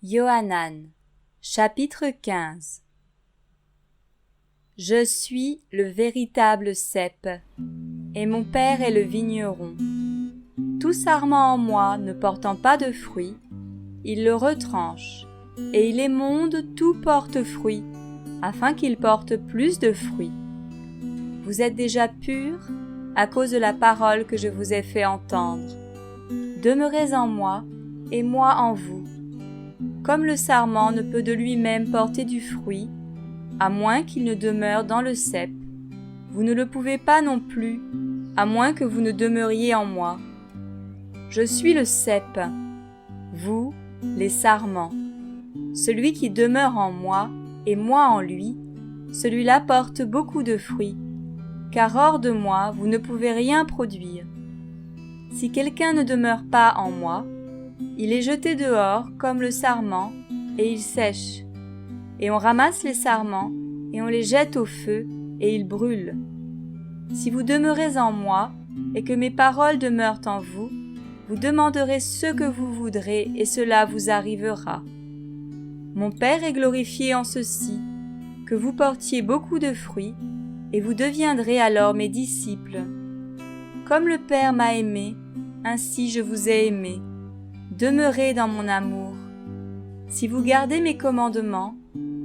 Yohanan, chapitre 15. Je suis le véritable cep, et mon Père est le vigneron. Tout sarment en moi ne portant pas de fruit, il le retranche, et il émonde tout porte-fruit, afin qu'il porte plus de fruits. Vous êtes déjà purs à cause de la parole que je vous ai fait entendre. Demeurez en moi, et moi en vous. Comme le sarment ne peut de lui-même porter du fruit, à moins qu'il ne demeure dans le cep, vous ne le pouvez pas non plus, à moins que vous ne demeuriez en moi. Je suis le cep, vous, les sarments. Celui qui demeure en moi, et moi en lui, celui-là porte beaucoup de fruits, car hors de moi vous ne pouvez rien produire. Si quelqu'un ne demeure pas en moi, il est jeté dehors comme le sarment, et il sèche. Et on ramasse les sarments, et on les jette au feu, et ils brûlent. Si vous demeurez en moi, et que mes paroles demeurent en vous, vous demanderez ce que vous voudrez, et cela vous arrivera. Mon Père est glorifié en ceci, que vous portiez beaucoup de fruits, et vous deviendrez alors mes disciples. Comme le Père m'a aimé, ainsi je vous ai aimé. Demeurez dans mon amour. Si vous gardez mes commandements,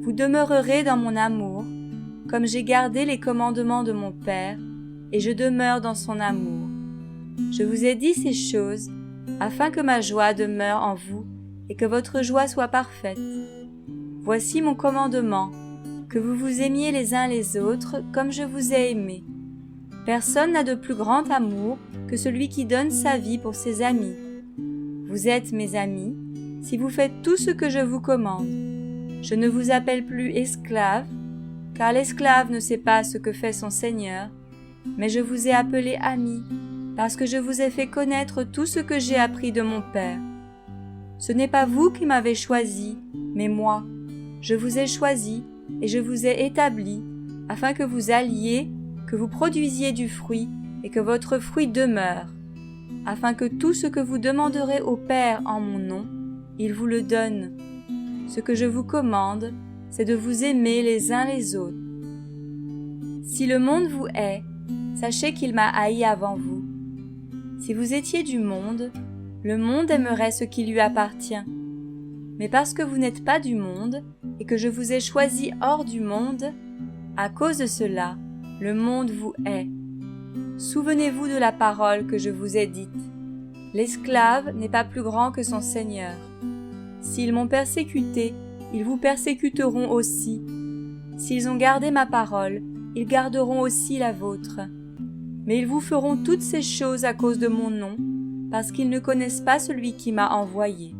vous demeurerez dans mon amour, comme j'ai gardé les commandements de mon Père, et je demeure dans son amour. Je vous ai dit ces choses, afin que ma joie demeure en vous, et que votre joie soit parfaite. Voici mon commandement, que vous vous aimiez les uns les autres, comme je vous ai aimé. Personne n'a de plus grand amour que celui qui donne sa vie pour ses amis. Vous êtes mes amis, si vous faites tout ce que je vous commande. Je ne vous appelle plus esclaves, car l'esclave ne sait pas ce que fait son Seigneur, mais je vous ai appelés amis, parce que je vous ai fait connaître tout ce que j'ai appris de mon Père. Ce n'est pas vous qui m'avez choisi, mais moi. Je vous ai choisi et je vous ai établi, afin que vous alliez, que vous produisiez du fruit et que votre fruit demeure, afin que tout ce que vous demanderez au Père en mon nom, il vous le donne. Ce que je vous commande, c'est de vous aimer les uns les autres. Si le monde vous hait, sachez qu'il m'a haï avant vous. Si vous étiez du monde, le monde aimerait ce qui lui appartient. Mais parce que vous n'êtes pas du monde, et que je vous ai choisi hors du monde, à cause de cela, le monde vous hait. Souvenez-vous de la parole que je vous ai dite. L'esclave n'est pas plus grand que son Seigneur. S'ils m'ont persécuté, ils vous persécuteront aussi. S'ils ont gardé ma parole, ils garderont aussi la vôtre. Mais ils vous feront toutes ces choses à cause de mon nom, parce qu'ils ne connaissent pas celui qui m'a envoyé.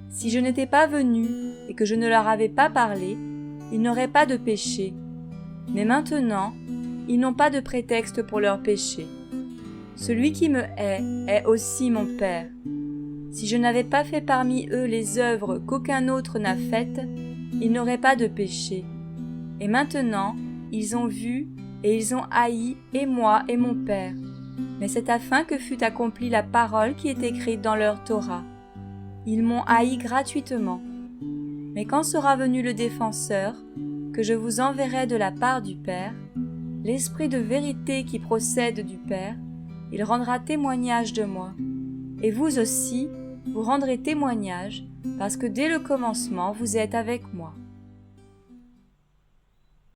Si je n'étais pas venu et que je ne leur avais pas parlé, ils n'auraient pas de péché. Mais maintenant, ils n'ont pas de prétexte pour leur péché. Celui qui me hait est aussi mon Père. Si je n'avais pas fait parmi eux les œuvres qu'aucun autre n'a faites, ils n'auraient pas de péché. Et maintenant, ils ont vu et ils ont haï et moi et mon Père. Mais c'est afin que fût accomplie la parole qui est écrite dans leur Torah. Ils m'ont haï gratuitement. Mais quand sera venu le défenseur, que je vous enverrai de la part du Père, l'Esprit de vérité qui procède du Père, il rendra témoignage de moi. Et vous aussi, vous rendrez témoignage, parce que dès le commencement vous êtes avec moi.